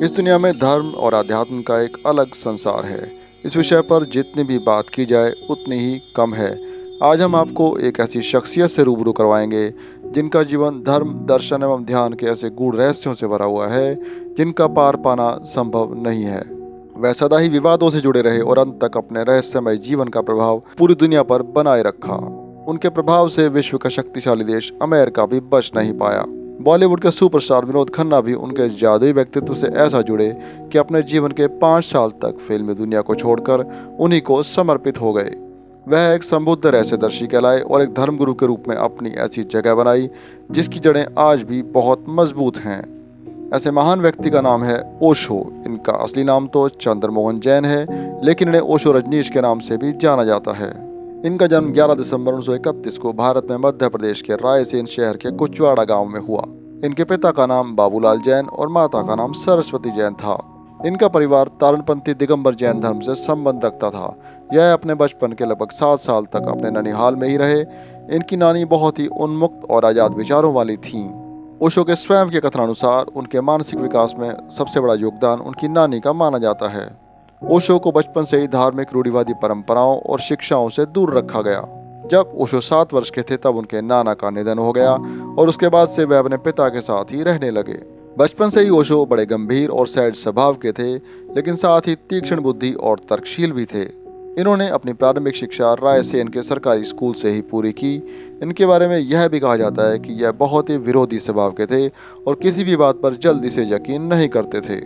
इस दुनिया में धर्म और अध्यात्म का एक अलग संसार है। इस विषय पर जितनी भी बात की जाए उतनी ही कम है। आज हम आपको एक ऐसी शख्सियत से रूबरू करवाएंगे जिनका जीवन धर्म, दर्शन एवं ध्यान के ऐसे गूढ़ रहस्यों से भरा हुआ है जिनका पार पाना संभव नहीं है। वह सदा ही विवादों से जुड़े रहे और अंत तक अपने रहस्यमय जीवन का प्रभाव पूरी दुनिया पर बनाए रखा। उनके प्रभाव से विश्व का शक्तिशाली देश अमेरिका भी बच नहीं पाया। बॉलीवुड के सुपरस्टार विनोद खन्ना भी उनके जादुई व्यक्तित्व से ऐसा जुड़े कि अपने जीवन के 5 साल तक फिल्मी दुनिया को छोड़कर उन्हीं को समर्पित हो गए। वह एक संबुद्ध रहस्यदर्शी कहलाए और एक धर्मगुरु के रूप में अपनी ऐसी जगह बनाई जिसकी जड़ें आज भी बहुत मजबूत हैं। ऐसे महान व्यक्ति का नाम है ओशो। इनका असली नाम तो चंद्रमोहन जैन है, लेकिन इन्हें ओशो रजनीश के नाम से भी जाना जाता है। इनका जन्म 11 दिसंबर 1931 को भारत में मध्य प्रदेश के रायसेन शहर के कुचवाड़ा गांव में हुआ। इनके पिता का नाम बाबूलाल जैन और माता का नाम सरस्वती जैन था। इनका परिवार तारणपंथी दिगंबर जैन धर्म से संबंध रखता था। यह अपने बचपन के लगभग 7 साल तक अपने ननिहाल में ही रहे। इनकी नानी बहुत ही उन्मुक्त और आजाद विचारों वाली थीं। ओशो के स्वयं के कथनानुसार उनके मानसिक विकास में सबसे बड़ा योगदान उनकी नानी का माना जाता है। ओशो को बचपन से ही धार्मिक रूढ़िवादी परंपराओं और शिक्षाओं से दूर रखा गया। जब ओशो 7 वर्ष के थे तब उनके नाना का निधन हो गया और उसके बाद से वे अपने पिता के साथ ही रहने लगे। बचपन से ही ओशो बड़े गंभीर और सैड स्वभाव के थे, लेकिन साथ ही तीक्ष्ण बुद्धि और तर्कशील भी थे। इन्होंने अपनी प्रारंभिक शिक्षा रायसेन के सरकारी स्कूल से ही पूरी की। इनके बारे में यह भी कहा जाता है कि यह बहुत ही विरोधी स्वभाव के थे और किसी भी बात पर जल्दी से यकीन नहीं करते थे।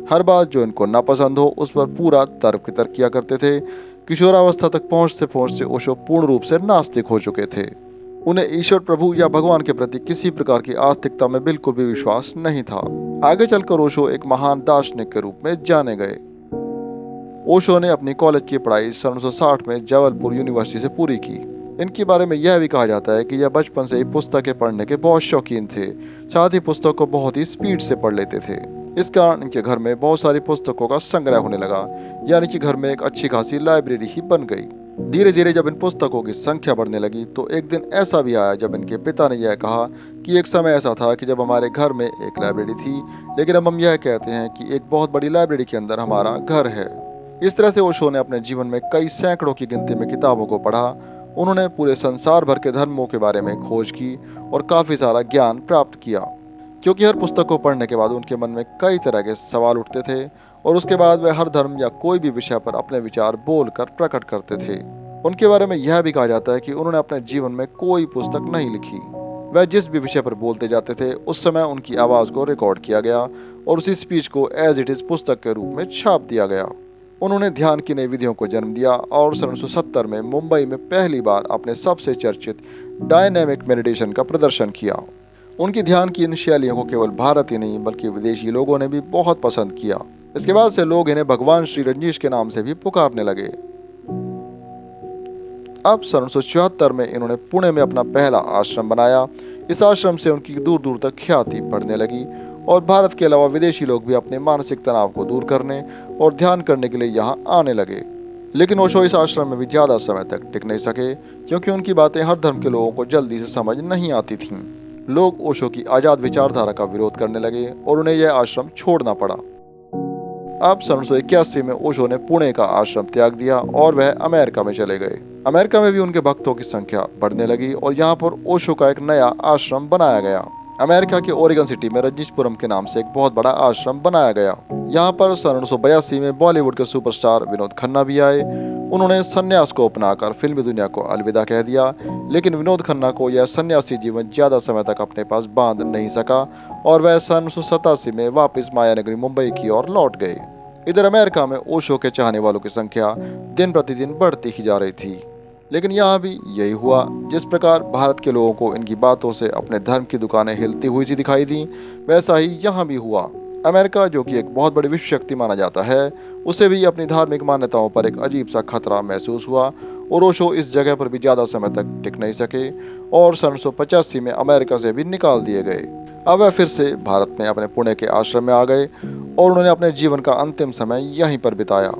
हर बात जो इनको नापसंद हो उस पर पूरा तर्क वितर्क किया करते थे। किशोरावस्था तक पहुंचते ओशो पूर्ण रूप से नास्तिक हो चुके थे। उन्हें ईश्वर, प्रभु या भगवान के प्रति किसी प्रकार की आस्तिकता में बिल्कुल भी विश्वास नहीं था। आगे चलकर ओशो एक महान दार्शनिक के रूप में जाने गए। ओशो ने अपनी कॉलेज की पढ़ाई सन 1960 में जबलपुर यूनिवर्सिटी से पूरी की। इनके बारे में यह भी कहा जाता है कि यह बचपन से ही पुस्तकें पढ़ने के बहुत शौकीन थे। साथ ही पुस्तकों को बहुत ही स्पीड से पढ़ लेते थे। इस कारण इनके घर में बहुत सारी पुस्तकों का संग्रह होने लगा, यानी कि घर में एक अच्छी खासी लाइब्रेरी ही बन गई। धीरे धीरे जब इन पुस्तकों की संख्या बढ़ने लगी तो एक दिन ऐसा भी आया जब इनके पिता ने यह कहा कि एक समय ऐसा था कि जब हमारे घर में एक लाइब्रेरी थी, लेकिन अब हम यह कहते हैं कि एक बहुत बड़ी लाइब्रेरी के अंदर हमारा घर है। इस तरह से ओशो ने अपने जीवन में कई सैकड़ों की गिनती में किताबों को पढ़ा। उन्होंने पूरे संसार भर के धर्मों के बारे में खोज की और काफ़ी सारा ज्ञान प्राप्त किया, क्योंकि हर पुस्तक को पढ़ने के बाद उनके मन में कई तरह के सवाल उठते थे और उसके बाद वे हर धर्म या कोई भी विषय पर अपने विचार बोलकर प्रकट करते थे। उनके बारे में यह भी कहा जाता है कि उन्होंने अपने जीवन में कोई पुस्तक नहीं लिखी। वह जिस भी विषय पर बोलते जाते थे उस समय उनकी आवाज़ को रिकॉर्ड किया गया और उसी स्पीच को एज इट इज़ पुस्तक के रूप में छाप दिया गया। उन्होंने ध्यान की नई विधियों को जन्म दिया और सन 1970 में मुंबई में पहली बार अपने सबसे चर्चित डायनेमिक मेडिटेशन का प्रदर्शन किया। उनकी ध्यान की इन शैलियों को केवल भारत ही नहीं बल्कि विदेशी लोगों ने भी बहुत पसंद किया। इसके बाद से लोग इन्हें भगवान श्री रजनीश के नाम से भी पुकारने लगे। अब सन 1974 में इन्होंने पुणे में अपना पहला आश्रम बनाया। इस आश्रम से उनकी दूर दूर तक ख्याति बढ़ने लगी और भारत के अलावा विदेशी लोग भी अपने मानसिक तनाव को दूर करने और ध्यान करने के लिए यहाँ आने लगे। लेकिन ओशो इस आश्रम में भी ज़्यादा समय तक टिक नहीं सके, क्योंकि उनकी बातें हर धर्म के लोगों को जल्दी से समझ नहीं आती थीं। लोग ओशो की आज़ाद विचारधारा का विरोध करने लगे और उन्हें यह आश्रम छोड़ना पड़ा। अब सन 1981 में ओशो ने पुणे का आश्रम त्याग दिया और वह अमेरिका में चले गए। अमेरिका में भी उनके भक्तों की संख्या बढ़ने लगी और यहाँ पर ओशो का एक नया आश्रम बनाया गया। अमेरिका के ओरेगन सिटी में रजनीशपुरम के नाम से एक बहुत बड़ा आश्रम बनाया गया। यहाँ पर सन 1982 में बॉलीवुड के सुपरस्टार विनोद खन्ना भी आए। उन्होंने संन्यास को अपनाकर फिल्मी दुनिया को अलविदा कह दिया, लेकिन विनोद खन्ना को यह सन्यासी जीवन ज़्यादा समय तक अपने पास बांध नहीं सका और वह सन 1987 में वापस मायानगरी मुंबई की ओर लौट गए। इधर अमेरिका में ओशो के चाहने वालों की संख्या दिन प्रतिदिन बढ़ती ही जा रही थी। लेकिन यहाँ भी यही हुआ। जिस प्रकार भारत के लोगों को इनकी बातों से अपने धर्म की दुकानें हिलती हुई सी दिखाई दी, वैसा ही यहाँ भी हुआ। अमेरिका, जो कि एक बहुत बड़ी विश्व शक्ति माना जाता है, उसे भी अपनी धार्मिक मान्यताओं पर एक अजीब सा खतरा महसूस हुआ और ओशो इस जगह पर भी ज़्यादा समय तक टिक नहीं सके और सन 1985 में अमेरिका से भी निकाल दिए गए। अब वह फिर से भारत में अपने पुणे के आश्रम में आ गए और उन्होंने अपने जीवन का अंतिम समय यहीं पर बिताया।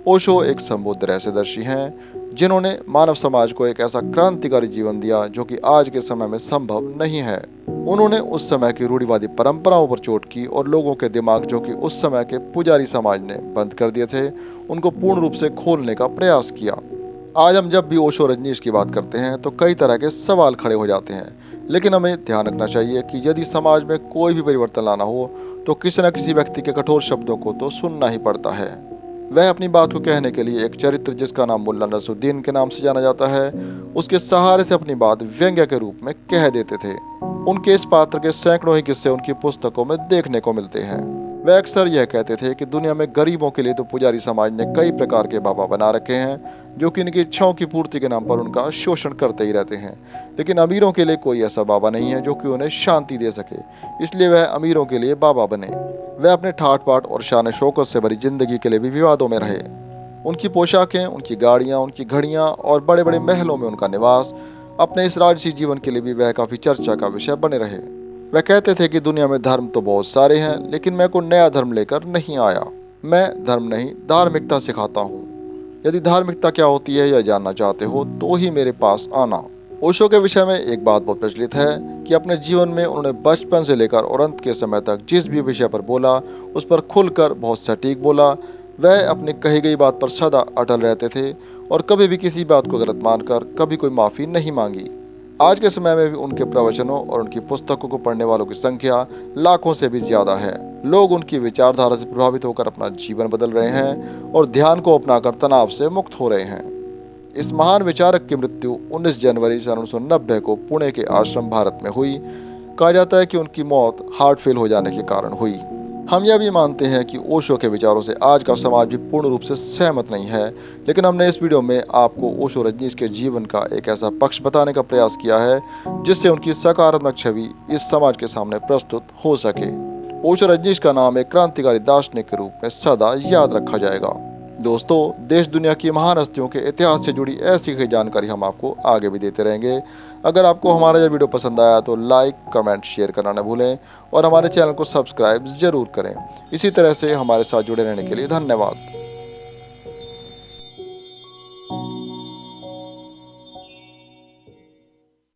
ओशो एक संबुद्ध रहस्यदर्शी हैं जिन्होंने मानव समाज को एक ऐसा क्रांतिकारी जीवन दिया जो कि आज के समय में संभव नहीं है। उन्होंने उस समय की रूढ़िवादी परंपराओं पर चोट की और लोगों के दिमाग जो कि उस समय के पुजारी समाज ने बंद कर दिए थे, उनको पूर्ण रूप से खोलने का प्रयास किया। आज हम जब भी ओशो रजनीश की बात करते हैं तो कई तरह के सवाल खड़े हो जाते हैं, लेकिन हमें ध्यान रखना चाहिए कि यदि समाज में कोई भी परिवर्तन लाना हो तो किसी न किसी व्यक्ति के कठोर शब्दों को तो सुनना ही पड़ता है। वह अपनी बात को कहने के लिए एक चरित्र जिसका नाम मुल्ला नसरुद्दीन के नाम से जाना जाता है, उसके सहारे से अपनी बात व्यंग्य के रूप में कह देते थे। उनके इस पात्र के सैकड़ों ही किस्से उनकी पुस्तकों में देखने को मिलते हैं। वह अक्सर यह कहते थे कि दुनिया में गरीबों के लिए तो पुजारी समाज ने कई प्रकार के बाबा बना रखे हैं जो कि इनकी इच्छाओं की पूर्ति के नाम पर उनका शोषण करते ही रहते हैं, लेकिन अमीरों के लिए कोई ऐसा बाबा नहीं है जो कि उन्हें शांति दे सके, इसलिए वह अमीरों के लिए बाबा बने। वह अपने ठाट बाट और शान शौकत से भरी जिंदगी के लिए भी विवादों में रहे। उनकी पोशाकें, उनकी गाड़ियाँ, उनकी घड़ियाँ और बड़े बड़े महलों में उनका निवास अपने इस राजसी जीवन के लिए भी वह काफ़ी चर्चा का विषय बने रहे। वह कहते थे कि दुनिया में धर्म तो बहुत सारे हैं, लेकिन मैं कोई नया धर्म लेकर नहीं आया। मैं धर्म नहीं, धार्मिकता सिखाता हूँ। यदि धार्मिकता क्या होती है यह जानना चाहते हो तो ही मेरे पास आना। ओशो के विषय में एक बात बहुत प्रचलित है कि अपने जीवन में उन्होंने बचपन से लेकर और अंत के समय तक जिस भी विषय पर बोला उस पर खुलकर बहुत सटीक बोला। वह अपनी कही गई बात पर सदा अटल रहते थे और कभी भी किसी बात को गलत मानकर कभी कोई माफ़ी नहीं मांगी। आज के समय में भी उनके प्रवचनों और उनकी पुस्तकों को पढ़ने वालों की संख्या लाखों से भी ज़्यादा है। लोग उनकी विचारधारा से प्रभावित होकर अपना जीवन बदल रहे हैं और ध्यान को अपनाकर तनाव से मुक्त हो रहे हैं। इस महान विचारक की मृत्यु 19 जनवरी 1990 को पुणे के आश्रम भारत में हुई। कहा जाता है कि उनकी मौत हार्ट फेल हो जाने के कारण हुई। हम यह भी मानते हैं कि ओशो के विचारों से आज का समाज भी पूर्ण रूप से सहमत नहीं है, लेकिन हमने इस वीडियो में आपको ओशो रजनीश के जीवन का एक ऐसा पक्ष बताने का प्रयास किया है जिससे उनकी सकारात्मक छवि इस समाज के सामने प्रस्तुत हो सके। ओशो रजनीश का नाम एक क्रांतिकारी दार्शनिक के रूप में सदा याद रखा जाएगा। दोस्तों, देश दुनिया की महान हस्तियों के इतिहास से जुड़ी ऐसी ही जानकारी हम आपको आगे भी देते रहेंगे। अगर आपको हमारा यह वीडियो पसंद आया तो लाइक, कमेंट, शेयर करना न भूलें और हमारे चैनल को सब्सक्राइब जरूर करें। इसी तरह से हमारे साथ जुड़े रहने के लिए धन्यवाद।